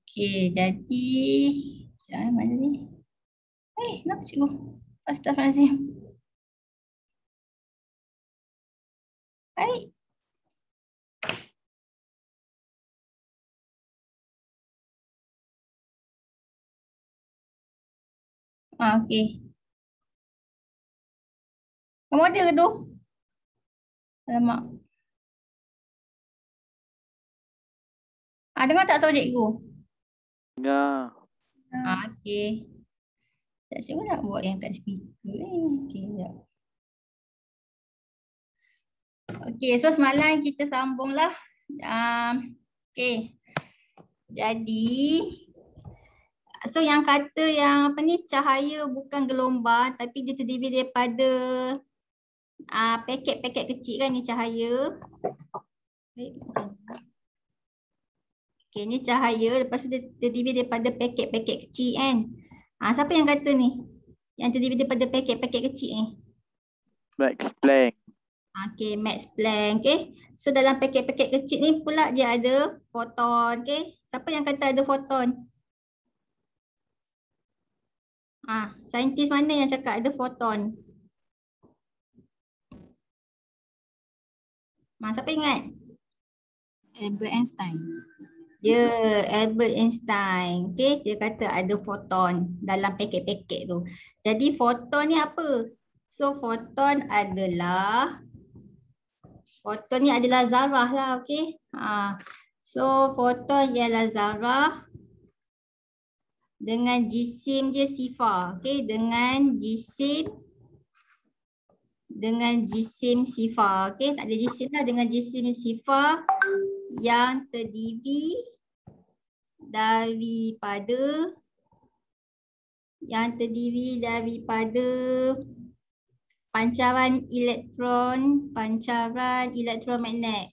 Okey, jadi jangan mana ni? Kenapa cikgu? Astaghfirullahalazim. Baik. Okey. Kamu ada ke tu? Alamak. Dengar tak suara cikgu? Dengar. Okey. Tak cikgu nak buat yang kat speaker ni. Okey, sekejap. Okey, so semalam kita sambunglah. Okey. Jadi, so yang kata yang apa ni, cahaya bukan gelombang tapi dia terdiri daripada paket-paket kecil kan, ni cahaya. Okey, ni cahaya, lepas tu dia terdiri daripada paket-paket kecil kan. Siapa yang kata ni? Yang terdiri daripada paket-paket kecil ni? Max Planck. Okey, Max Planck. Okay. So dalam paket-paket kecil ni pula dia ada foton. Okay. Siapa yang kata ada foton? Saintis mana yang cakap ada foton? Siapa ingat? Albert Einstein. Ya, Albert Einstein. Okay, dia kata ada foton dalam paket-paket tu. Jadi foton ni apa? So foton ni adalah zarah lah, okay. So foton ialah zarah dengan jisim dia sifar, okay. Dengan jisim sifar, okay. Tak ada jisim lah, dengan jisim sifar yang terdiri daripada pancaran elektromagnet.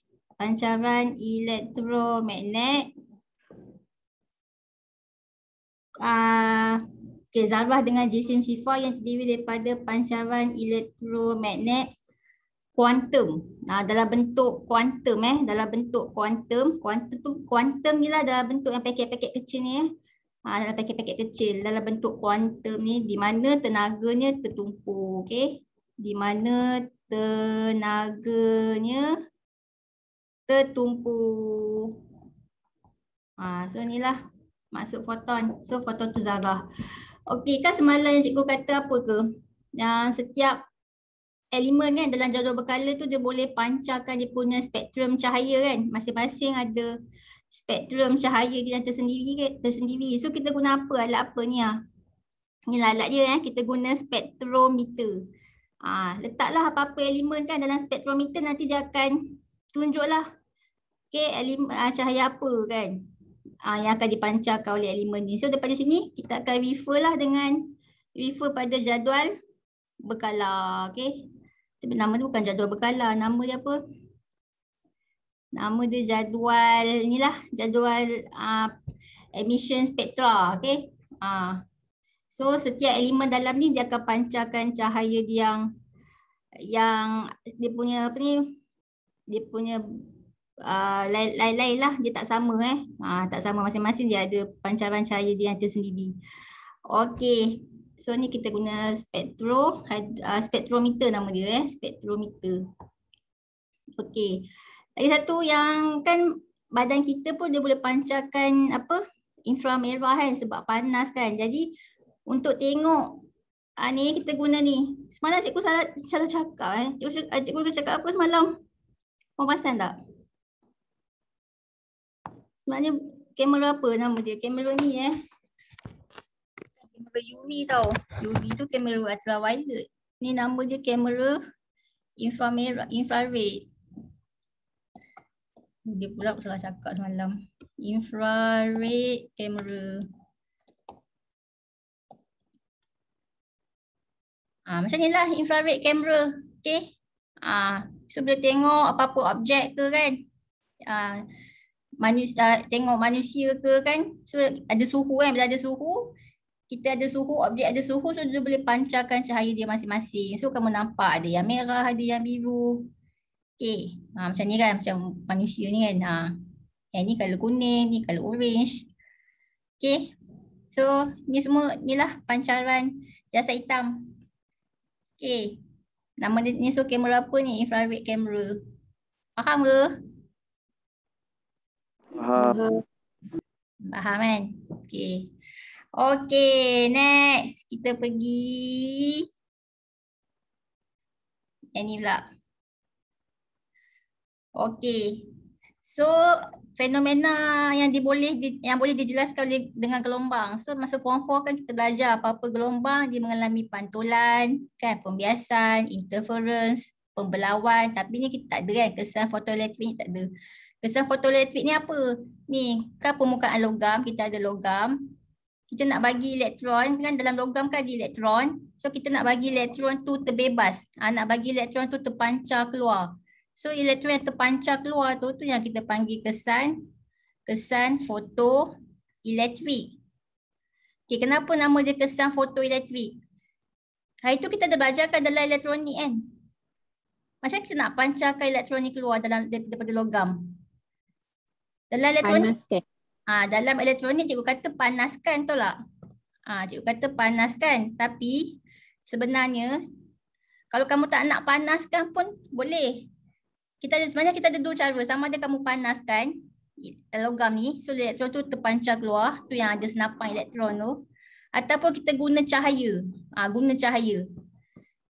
Zarah dengan jisim sifar yang terdiri daripada pancaran elektromagnet kuantum. Dalam bentuk kuantum kuantum ni lah dalam bentuk yang paket-paket kecil ni dalam paket-paket kecil dalam bentuk kuantum ni, di mana tenaganya tertumpu, okey. Di mana tenaganya tertumpu. So inilah maksud foton. So foton tu zarah. Okey, kan semalam yang cikgu kata apa ke? Yang setiap elemen kan dalam jadual berkala tu dia boleh pancarkan dia punya spektrum cahaya kan. Masing-masing ada spektrum cahaya dia yang tersendiri. So kita guna apa? Alat apa ni Inilah alat dia kita guna spektrometer. Letaklah apa-apa elemen kan dalam spektrometer, nanti dia akan tunjuklah elemen cahaya apa kan yang akan dipancarkan oleh elemen ni. So daripada sini kita akan refer pada jadual berkala, okey. Tapi nama dia bukan jadual berkala, nama dia apa? Nama dia jadual emission spectra, okey. So setiap elemen dalam ni dia akan pancarkan cahaya dia yang dia punya apa ni? Dia punya lain-lain lah, dia tak sama tak sama, masing-masing dia ada pancaran cahaya dia yang tersendiri. Okey. So ni kita guna spektrometer nama dia spektrometer. Okey. Lagi satu yang kan badan kita pun dia boleh pancarkan inframerah kan, sebab panas kan. Jadi untuk tengok ni kita guna ni. Semalam cikgu salah cakap Cikgu cakap apa semalam? Kau perasan tak? Sebenarnya kamera apa nama dia? Kamera ni kamera UV tau. UV tu kamera ultraviolet. Ni nama dia kamera infrared. Dia pula salah cakap semalam. Infrared camera. Macam ni lah infrared camera. Okay. So boleh tengok apa-apa objek ke kan. Tengok manusia ke kan. So ada suhu kan. Bila ada suhu, kita ada suhu, objek ada suhu, so dia boleh pancarkan cahaya dia masing-masing. So kamu nampak ada yang merah, ada yang biru. Okay. Macam ni kan, macam manusia ni kan. Yang ni colour kuning, ni colour orange. Okay. So ni semua inilah pancaran jasa hitam. Okay. Nama dia ni, so kamera apa ni? Infrared camera. Faham ke? Faham. Faham kan? Okay. Okay, next. Kita pergi yang ni pula. Okay. So, fenomena yang boleh dijelaskan dengan gelombang. So, masa form 4 kan kita belajar apa-apa gelombang, dia mengalami pantulan, kan, pembiasan, interference, pembelauan. Tapi ni kita tak ada kan, kesan fotoelektrik ni tak ada. Kesan fotoelektrik ni apa? Ni, kan permukaan logam, kita ada logam. Kita nak bagi elektron, kan dalam logam kan ada elektron. So kita nak bagi elektron tu terbebas. Nak bagi elektron tu terpancar keluar. So elektron yang terpancar keluar tu yang kita panggil kesan fotoelektrik. Okay, kenapa nama dia kesan fotoelektrik? Hari tu kita dah belajarkan dalam elektronik kan. Macam kita nak pancarkan elektron ni keluar daripada logam. Dalam elektronik. Panaskan. Dalam elektronik cikgu kata panaskan, betul tak? Cikgu kata panaskan. Tapi sebenarnya kalau kamu tak nak panaskan pun boleh. Sebenarnya kita ada dua cara. Sama ada kamu panaskan logam ni, so elektron tu terpancar keluar, tu yang ada senapan elektron tu. Ataupun kita guna cahaya. Guna cahaya.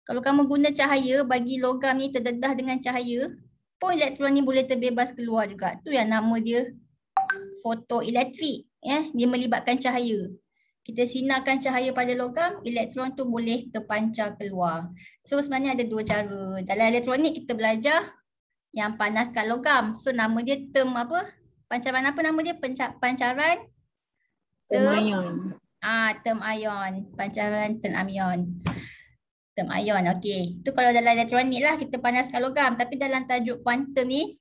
Kalau kamu guna cahaya bagi logam ni terdedah dengan cahaya, pun elektron ni boleh terbebas keluar juga. Tu yang nama dia fotoelektrik, dia melibatkan cahaya. Kita sinarkan cahaya pada logam, elektron tu boleh terpancar keluar. So sebenarnya ada dua cara. Dalam elektronik kita belajar yang panaskan logam. So nama dia term apa? Pancaran apa nama dia? Pancaran Term ion. Term ion. Pancaran term ion. Term ion, okey. Itu kalau dalam elektronik lah kita panaskan logam. Tapi dalam tajuk kuantum ni,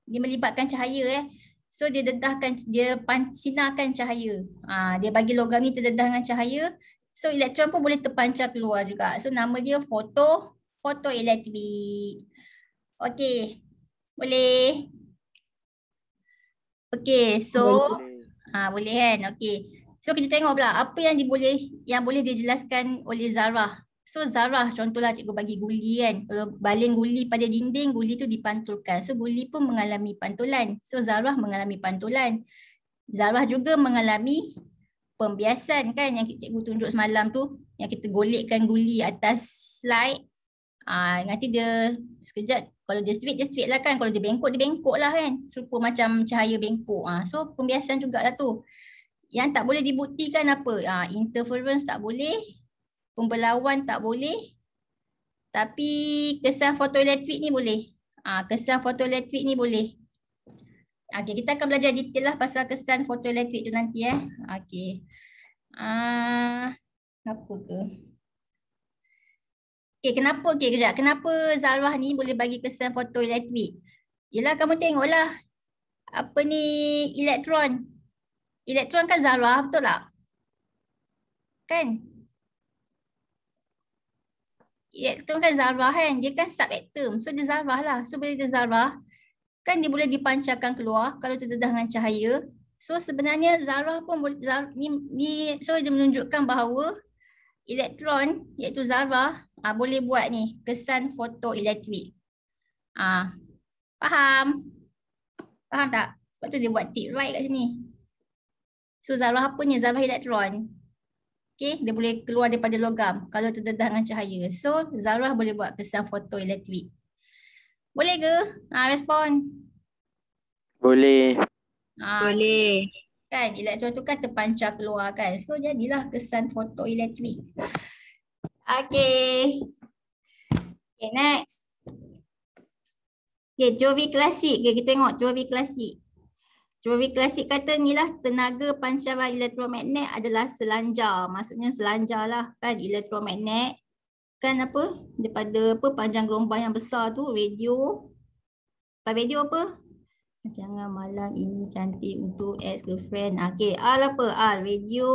dia melibatkan cahaya So dia sinarkan cahaya. Dia bagi logam ni terdedah dengan cahaya. So elektron pun boleh terpancar keluar juga. So nama dia fotoelektrik. Okey. Boleh? Okey, so boleh kan? Okey. So kita tengok pula apa yang boleh dijelaskan oleh zarah. So zarah contohlah cikgu bagi guli kan. Kalau baling guli pada dinding, guli tu dipantulkan. So guli pun mengalami pantulan. So zarah mengalami pantulan. Zarah juga mengalami pembiasan kan yang cikgu tunjuk semalam tu. Yang kita golekkan guli atas slide. Nanti dia sekejap. Kalau dia straight lah kan. Kalau dia bengkok lah kan. Serupa macam cahaya bengkok. So pembiasan jugalah tu. Yang tak boleh dibuktikan apa? Interference tak boleh. Pembelauan tak boleh. Tapi kesan fotoelektrik ni boleh. Kesan fotoelektrik ni boleh. Okay, kita akan belajar detail lah pasal kesan fotoelektrik tu nanti Okay. Apa ke? Okay, kenapa? Okay, kejap. Kenapa zarah ni boleh bagi kesan fotoelektrik? Yelah, kamu tengoklah. Apa ni elektron? Elektron kan zarah, betul tak? Kan? Elektron kan zarah kan, dia kan subatom. So dia zarah lah. So bila dia zarah, kan dia boleh dipancarkan keluar kalau terdedah dengan cahaya. So sebenarnya zarah pun boleh, so dia menunjukkan bahawa elektron iaitu zarah boleh buat ni kesan fotoelektrik. Faham? Faham tak? Sebab tu dia buat tick right kat sini. So zarah apa ni? Zarah elektron. Okay, dia boleh keluar daripada logam kalau terdedah dengan cahaya. So, zarah boleh buat kesan fotoelektrik. Boleh ke? Respon. Boleh. Boleh. Kan, elektron tu kan terpancar keluar kan. So, jadilah kesan fotoelektrik. Okay. Okay, next. Okay, teori klasik. Okay, kita tengok teori klasik. Teori klasik kata inilah tenaga pancaran elektromagnet adalah selanjar. Maksudnya selanjar lah kan elektromagnet. Kan apa? Daripada panjang gelombang yang besar tu radio. Radio apa? Jangan malam ini cantik untuk ex-girlfriend. Okay, Al apa? Al radio.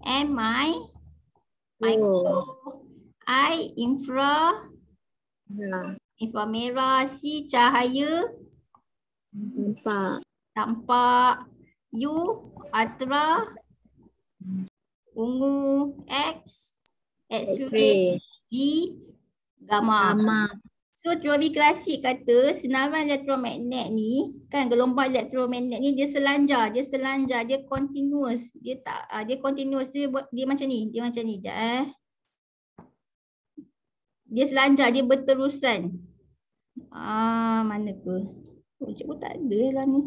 M micro. I infra. Inframerah. C cahaya. Nampak. Tampak. U ultra, ungu X, X-ray, X-ray. G, gamma. Gamma. So teori klasik kata senaran elektromagnet ni kan, gelombang elektromagnet ni dia selanjar, dia continuous, dia tak dia continuous, dia macam ni, sekejap Dia selanjar, dia berterusan. Mana ke? Cikgu tak ada lah ni.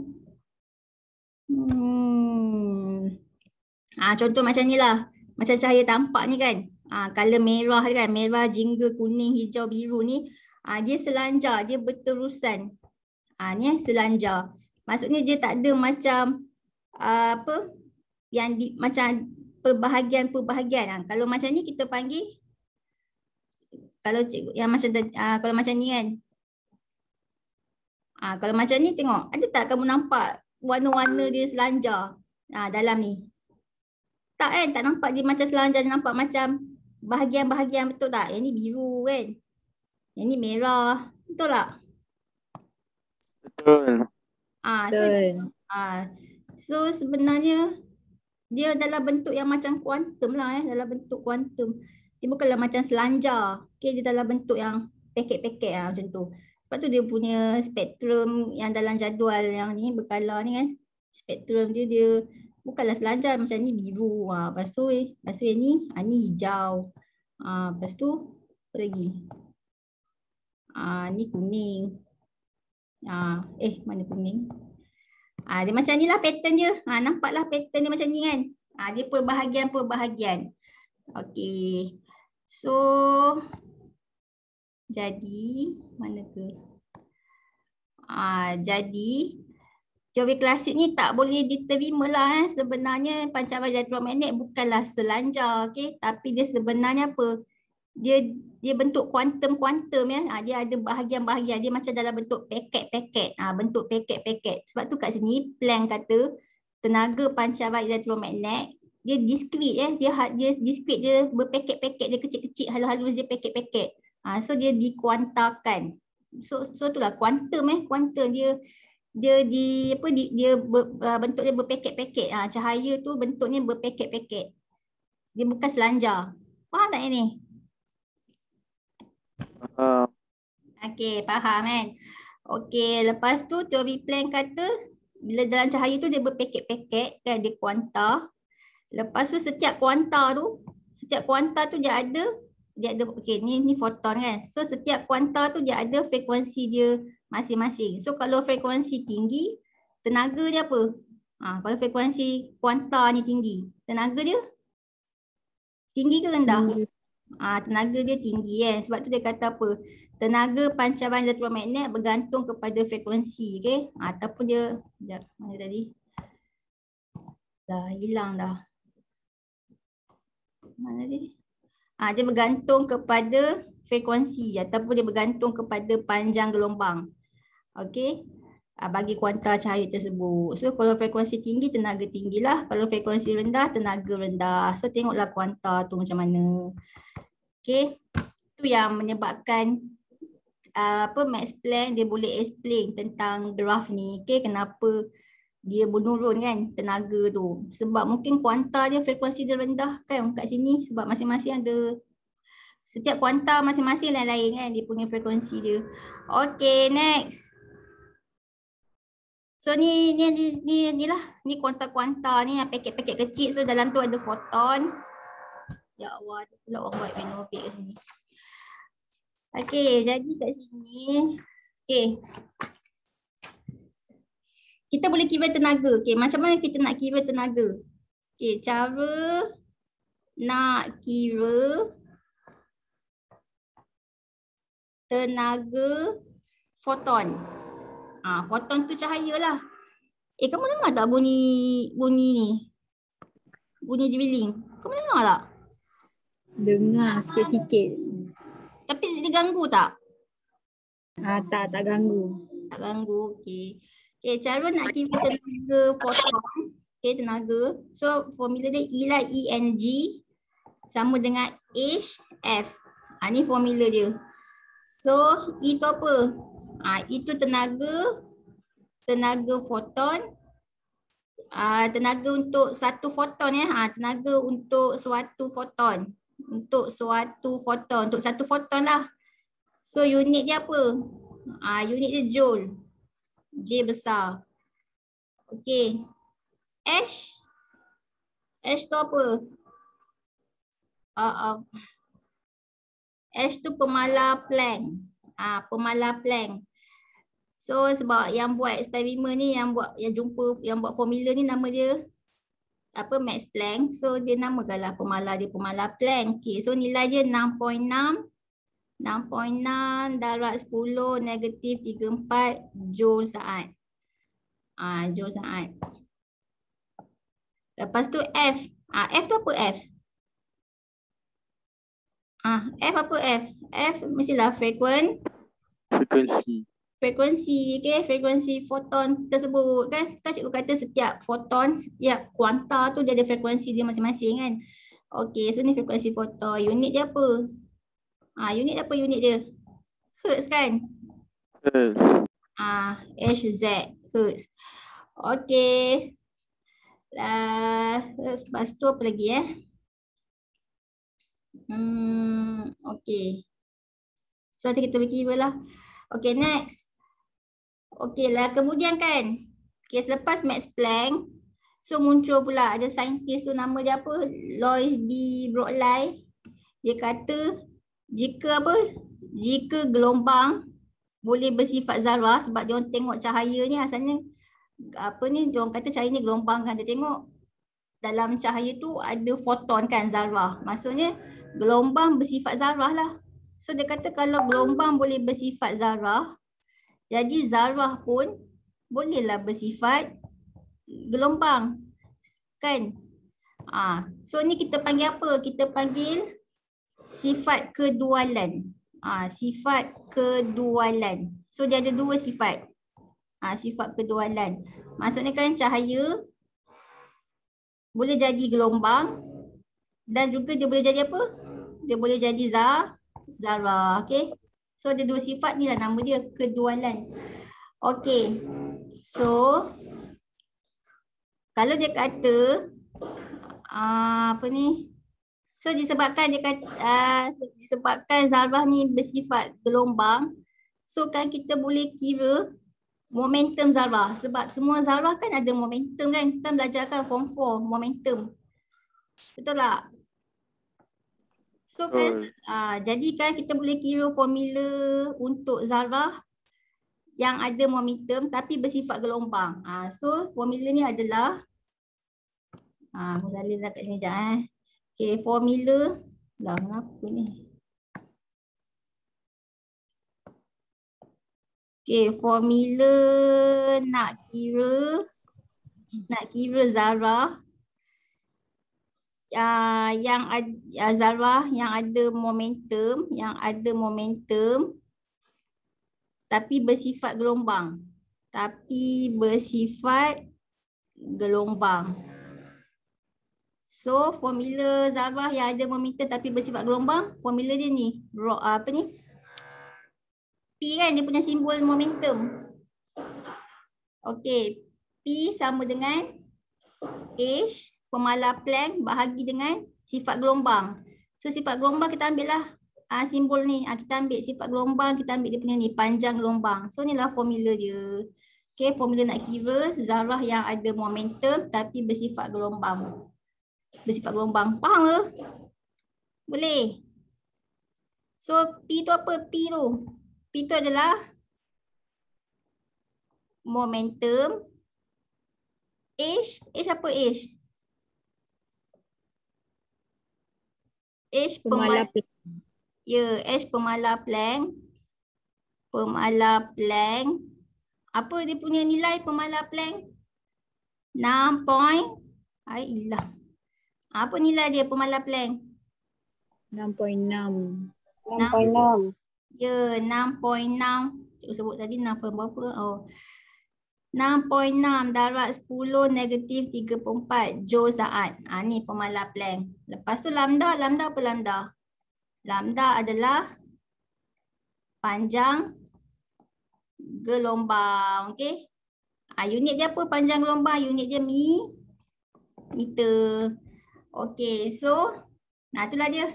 Contoh macam ni lah. Macam cahaya tampak ni kan. Color merah ni kan. Merah, jingga, kuning, hijau, biru ni. Dia selanjar, dia berterusan. Ni selanjar. Maksudnya dia tak ada macam apa yang macam perbahagian. Kalau macam ni kita panggil, kalau cikgu yang macam kalau macam ni kan. Kalau macam ni tengok, ada tak kamu nampak warna-warna dia selanjar dalam ni? Tak kan? Tak nampak dia macam selanjar, dia nampak macam bahagian-bahagian, betul tak? Yang ni biru kan? Yang ni merah, betul tak? Betul. So sebenarnya dia dalam bentuk yang macam kuantum lah dalam bentuk kuantum. Dia bukanlah macam selanjar. Okay, dia dalam bentuk yang paket-paket macam tu. Sebab tu dia punya spektrum yang dalam jadual yang ni berkala ni kan. Spektrum dia bukanlah selanjar macam ni biru. Lepas tu yang ni hijau. Lepas tu apa lagi? Ni kuning. Mana kuning? Dia macam ni lah pattern dia. Nampaklah pattern dia macam ni kan. Dia perbahagian. Okey. So jadi mana ke? Jadi teori klasik ni tak boleh diterima lah sebenarnya pancaran elektromagnet bukanlah selanjar, okey, tapi dia sebenarnya apa? Dia bentuk kuantum ya. Dia ada bahagian-bahagian, dia macam dalam bentuk paket-paket. Bentuk paket-paket. Sebab tu kat sini Planck kata tenaga pancaran elektromagnet dia discrete dia discrete, dia berpaket-paket, dia kecil-kecil, halus-halus, dia paket-paket. So dia dikuantakan. So itulah kuantum kuantum dia bentuk dia berpaket-paket. Cahaya tu bentuknya berpaket-paket. Dia bukan selanjar. Faham tak ini? Okey, faham kan? Okey, lepas tu teori Planck kata bila dalam cahaya tu dia berpaket-paket kan, dia kuanta. Lepas tu setiap kuanta tu dia ada okey, ni foton kan. So setiap kuanta tu dia ada frekuensi dia masing-masing. So kalau frekuensi tinggi, tenaga dia apa? Kalau frekuensi kuanta ni tinggi, tenaga dia tinggi ke rendah? Tenaga dia tinggi kan. Sebab tu dia kata apa? Tenaga pancaran elektromagnet bergantung kepada frekuensi, okey? Ataupun dia mana tadi? Dah hilang dah. Mana dia? Dia bergantung kepada frekuensi ataupun dia bergantung kepada panjang gelombang. Okey. Bagi kuanta cahaya tersebut. So kalau frekuensi tinggi, tenaga tinggilah. Kalau frekuensi rendah, tenaga rendah. So tengoklah kuanta tu macam mana. Okey. Itu yang menyebabkan Max Planck dia boleh explain tentang graf ni. Okey, kenapa dia menurun kan tenaga tu. Sebab mungkin kuanta dia frekuensi dia rendah kan kat sini, sebab masing-masing ada, setiap kuanta masing-masing lain-lain kan dia punya frekuensi dia. Okay, next. So ni lah, ni kuanta-kuanta ni yang paket-paket kecil. So dalam tu ada foton. Ya Allah, pula orang buat renovate kat sini. Okay, jadi kat sini. Okay. Kita boleh kira tenaga. Okay, macam mana kita nak kira tenaga? Okay, cara nak kira tenaga foton. Foton tu cahaya lah. Kamu dengar tak bunyi ni? Bunyi drilling. Kamu dengar tak? Dengar sikit-sikit. Tapi dia ganggu tak? Tak ganggu. Tak ganggu, okey. Okay, cara nak kira tenaga foton. Okay, tenaga. So, formula dia E lah, ENG sama dengan HF. Ni formula dia. So, E tu apa? E tu tenaga foton. Tenaga untuk satu foton ya. Tenaga untuk suatu foton. Untuk satu foton lah. So unit dia apa? Unit dia joule. J besar. Okey. H tu apa? H tu pemalar Planck. Pemalar Planck. So sebab yang buat eksperimen ni, yang buat formula ni nama dia Max Planck. So dia namakanlah pemalar dia pemalar Planck. Okay, so nilai dia 6.6 darab 10 negatif 34 joule saat. Joule saat. Lepas tu F. F tu apa F? F apa F? F mestilah Frekuensi. Frekuensi, okay, frekuensi foton tersebut kan. Cikgu kata setiap foton, setiap kuanta tu dia ada frekuensi dia masing-masing kan. Okay, so ni frekuensi foton. Unit dia apa? Unit apa unit dia? Hertz kan? Hz, Hertz. Okay. Lepas tu apa lagi okay. So nanti kita berkira lah. Okay, next. Okay lah, kemudian kan. Okay, selepas Max Planck. So muncul pula ada saintis tu nama dia apa? Louis D. Broglie. Dia kata jika gelombang boleh bersifat zarah sebab dia orang tengok cahaya ni asalnya dia orang kata cahaya ni gelombang kan. Dia tengok dalam cahaya tu ada foton kan, zarah. Maksudnya gelombang bersifat zarah lah. So dia kata kalau gelombang boleh bersifat zarah, jadi zarah pun bolehlah bersifat gelombang kan. So ni kita panggil apa? Kita panggil sifat kedualan. Sifat kedualan. So dia ada dua sifat. Sifat kedualan. Maksudnya kan cahaya boleh jadi gelombang dan juga dia boleh jadi apa? Dia boleh jadi zarah. Okay. So ada dua sifat ni lah nama dia kedualan. Okay. So kalau dia kata so disebabkan dia kata disebabkan zarah ni bersifat gelombang, so kan kita boleh kira momentum zarah sebab semua zarah kan ada momentum kan. Kita belajarkan form 4 momentum. Betul tak? So kan jadi kan kita boleh kira formula untuk zarah yang ada momentum tapi bersifat gelombang. So formula ni adalah aku salin kat sini sekejap Okay, formula lah kenapa ni? Okay, formula nak kira zarah yang zarah yang ada momentum tapi bersifat gelombang. So formula zarah yang ada momentum tapi bersifat gelombang, formula dia ni P kan, dia punya simbol momentum. Okey, P sama dengan H pemalar Planck bahagi dengan sifat gelombang. So sifat gelombang kita ambil lah simbol ni. Kita ambil sifat gelombang, kita ambil dia punya ni panjang gelombang. So inilah formula dia. Okey, formula nak kira zarah yang ada momentum tapi bersifat gelombang. Faham ke? Boleh? So P tu apa? P tu adalah momentum. H apa H? H pemalar Planck. Ya, H pemalar Planck. Apa dia punya nilai pemalar Planck? 6 Apa nilai dia pemalar Planck? 6.6. Ya, 6.6. Cikgu sebut tadi 6 berapa? 6.6 darab 10 negatif 34 joule saat. Ni pemalar Planck. Lepas tu lambda apa lambda? Lambda adalah panjang gelombang. Okey. Unit dia apa? Panjang gelombang. Unit dia meter. Okey, so itulah dia.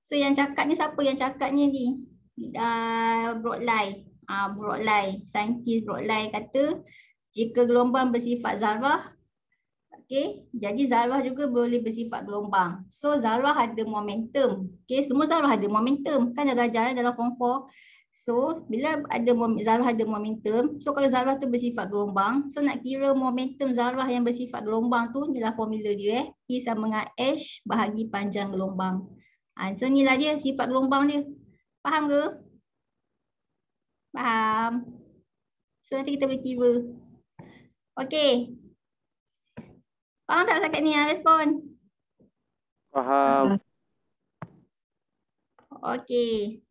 So yang cakap ni siapa yang cakap ni? Broadlie. Broadlie. Saintis Broadlie kata jika gelombang bersifat zarah, okey, jadi zarah juga boleh bersifat gelombang. So zarah ada momentum. Okey, semua zarah ada momentum. Kan dah belajar dalam form 4. So bila ada zarah ada momentum, so kalau zarah tu bersifat gelombang, so nak kira momentum zarah yang bersifat gelombang tu, inilah formula dia P sama dengan H bahagi panjang gelombang. So inilah dia sifat gelombang dia. Faham ke? Faham? So nanti kita boleh kira. Okey. Faham tak setakat ni respon? Faham. Okey.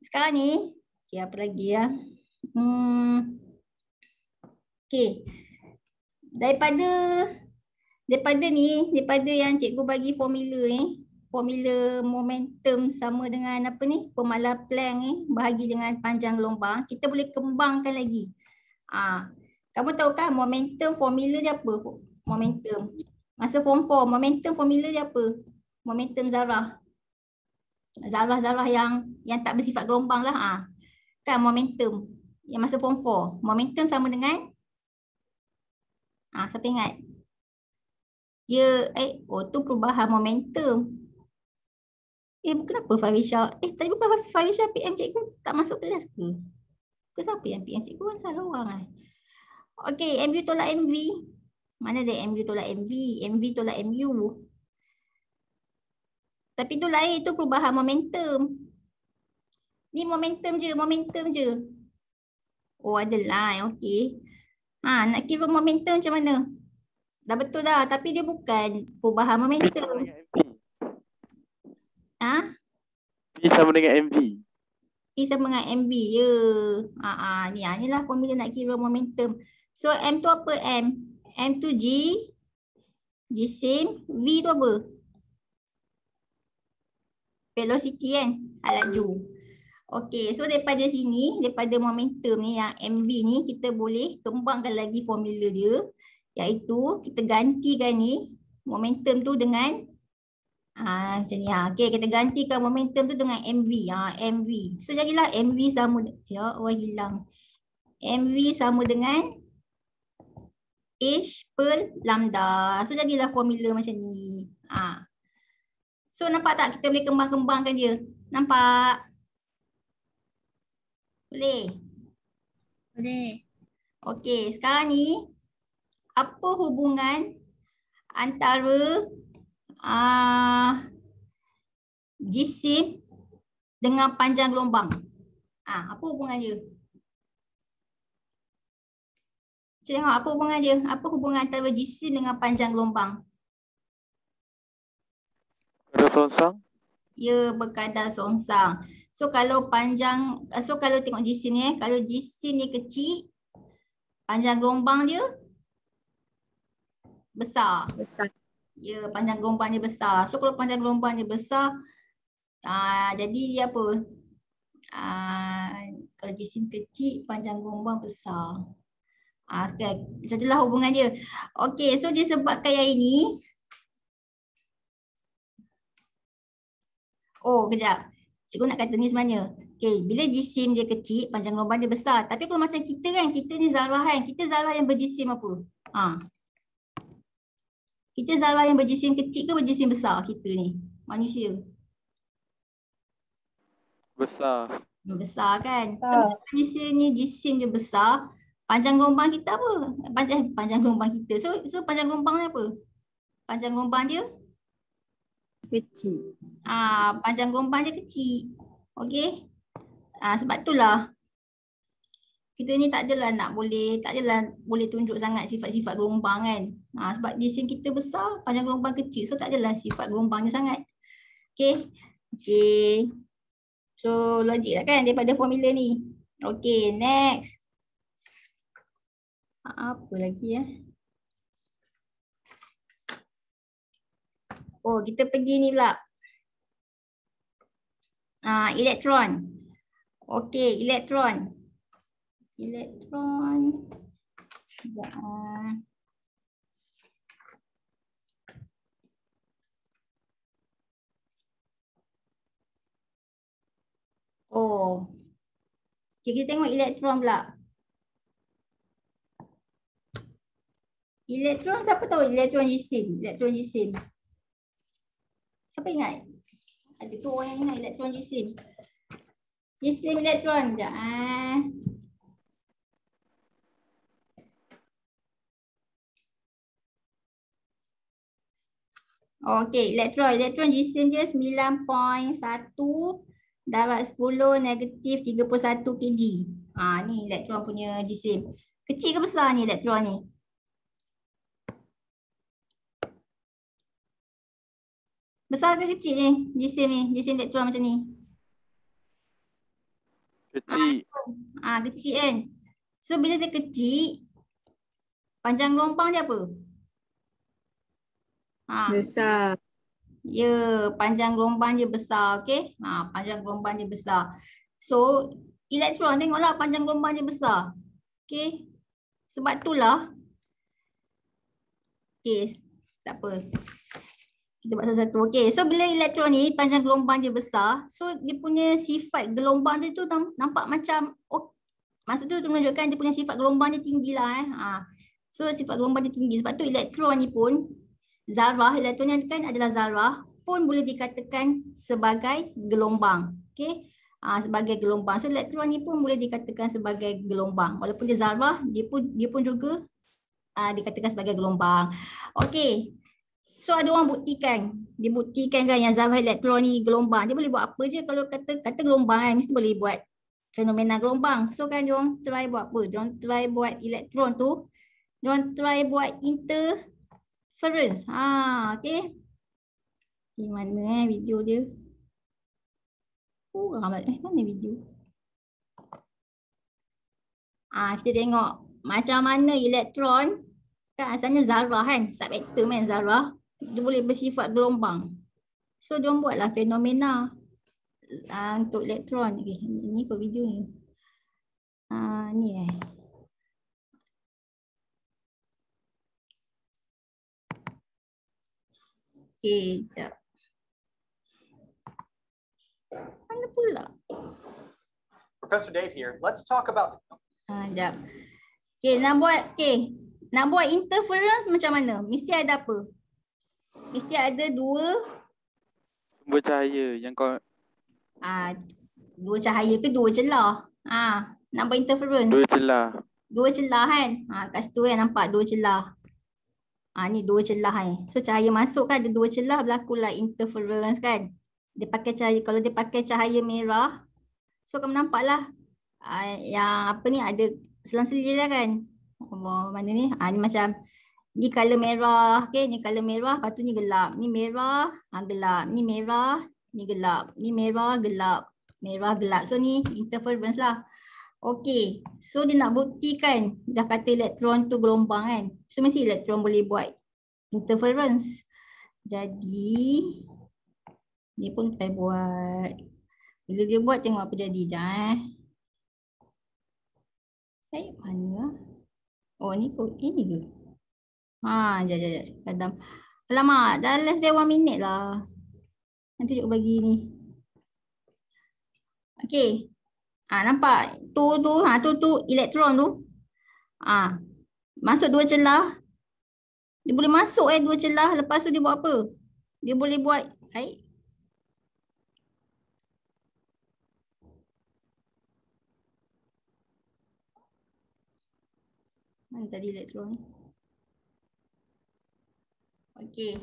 Sekarang ni, okay, apa lagi ya? Okey. Daripada yang cikgu bagi formula ni, formula momentum sama dengan apa ni? Pemalar Planck ni bahagi dengan panjang gelombang, kita boleh kembangkan lagi. Kamu tahu kan momentum formula dia apa? Momentum. Masa form 4, momentum formula dia apa? Momentum zarah. Zarah-zarah yang tak bersifat gelombang lah. Kan momentum. Yang masa form 4. Momentum sama dengan siapa ingat? Tu perubahan momentum. Kenapa Farisha? Tadi bukan Farisha PM cikgu tak masuk kelas ke? Ke siapa yang PM cikgu kan salah orang Okey, MU tolak MV. Mana ada MU tolak MV? MV tolak MU. Tapi tu lain, tu perubahan momentum. Ni momentum je. Oh ada line, okey. Nak kira momentum macam mana? Dah betul dah, tapi dia bukan perubahan momentum. P sama dengan MV. P sama dengan MV je. Inilah formula nak kira momentum. So M tu apa M? M tu jisim, V tu apa? Velocity kan? Laju. Okey, so daripada sini, daripada momentum ni yang MV ni, kita boleh kembangkan lagi formula dia, iaitu kita gantikan ni momentum tu dengan macam ni. Okey, kita gantikan momentum tu dengan MV. MV. So jadilah MV sama, hilang. MV sama dengan H per lambda. So jadilah formula macam ni. So nampak tak kita boleh kembang-kembangkan dia? Nampak? Boleh? Boleh. Okey, sekarang ni apa hubungan antara jisim dengan panjang gelombang? Apa hubungan dia? Tengok apa hubungan dia? Apa hubungan antara jisim dengan panjang gelombang? Ada songsang? Ya, berkadar songsang. So kalau tengok jisim ni, kalau jisim ni kecil, panjang gelombang dia besar. Ya, panjang gelombang dia besar. So kalau panjang gelombang dia besar, jadi dia apa? Kalau jisim kecil, panjang gelombang besar. Okay. Macam itulah hubungan dia. Okey, so disebabkan yang ini. Kejap. Cikgu nak kata ni sebenarnya. Okay, bila jisim dia kecil, panjang gelombang dia besar. Tapi kalau macam kita kan, kita ni zarah kan. Kita zarah yang berjisim apa? Kita zarah yang berjisim kecil ke berjisim besar kita ni? Manusia. Besar. Besar kan? So manusia ni jisim dia besar. Panjang gelombang kita apa? Panjang gelombang kita. So panjang gelombang dia apa? Panjang gelombang dia? Kecil. Panjang gelombang dia kecil. Okey. Sebab itulah kita ni tak adalah boleh tunjuk sangat sifat-sifat gelombang kan. Sebab jisim kita besar, panjang gelombang kecil. So tak adalah sifat gelombangnya sangat. Okey. Okey. So logik tak kan daripada formula ni. Okey, next. Apa lagi ya? Kita pergi ni pula. Elektron. Okey, elektron. Sekejap. Oh. Okay, kita tengok elektron pula. Elektron, siapa tahu elektron jisim? Elektron jisim. Siapa ingat? Ada tu orang yang ingat elektron jisim. Jisim elektron. Sekejap. Okey, elektron. Elektron jisim dia 9.1 darab 10 negatif 31 kg. Ni elektron punya jisim. Kecil ke besar ni elektron ni? Besar ke kecil ni jisim ni? Jisim elektron macam ni. Kecil. Kecil kan? So bila dia kecil, panjang gelombang dia apa? Besar. Ya, panjang gelombang dia besar, okey? Panjang gelombang dia besar. So, elektron tengoklah panjang gelombang dia besar. Okey? Sebab itulah. Okey, tak apa. Kita buat satu-satu. Okey, so bila elektron ni panjang gelombang dia besar, so dia punya sifat gelombang dia tu nampak macam maksud tu menunjukkan dia punya sifat gelombang dia tinggi lah. So sifat gelombang dia tinggi. Sebab tu elektron ni pun zarah, elektron ni kan adalah zarah pun boleh dikatakan sebagai gelombang. Okey. Sebagai gelombang. So elektron ni pun boleh dikatakan sebagai gelombang. Walaupun dia zarah, dia pun juga dikatakan sebagai gelombang. Okey. So ada orang buktikan. Dia buktikan kan yang zarah elektron ni gelombang. Dia boleh buat apa je kalau kata gelombang kan. Mesti boleh buat fenomena gelombang. So kan diorang try buat apa? Diorang try buat elektron tu. Diorang try buat interference. Okay. Di mana video dia? Mana video? Kita tengok macam mana elektron. Kan asalnya zarah kan. Subatom kan zarah. Dia boleh bersifat gelombang. So diorang buatlah fenomena untuk elektron. Ini ke video ni? Ni Okay, sekejap. Mana pula? Professor Dave here. Let's talk about. Sekejap. Nak buat interference macam mana? Mesti ada apa? Mesti ada dua Sumber cahaya yang kau dua cahaya ke dua celah. Nak buat interference. dua celah. Dua celah kan? Kat situ kan nampak dua celah. Ni dua celah ni. So cahaya masuk kan ada dua celah, berlakulah interference kan. Dia pakai cahaya, kalau dia pakai cahaya merah, so kamu nampaklah yang apa ni ada selang-seling lah kan. Mana ni? Ni macam ni color merah, okay, ni color merah, lepas tu ni gelap. Ni merah, gelap. Ni merah, ni gelap. Ni merah, gelap. Merah, gelap. So ni interference lah. Okay, so dia nak buktikan dah kata elektron tu gelombang kan. So mesti elektron boleh buat interference. Jadi dia pun try buat. Bila dia buat tengok apa jadi. Mana? Ni kot ini ke? Sekejap. Padam. Alamak, dah less than 1 minute lah. Nanti cikgu bagi ni. Okay. Nampak? Tu elektron tu. Masuk dua celah. Dia boleh masuk dua celah. Lepas tu dia buat apa? Dia boleh buat mana tadi elektron ni? Okay.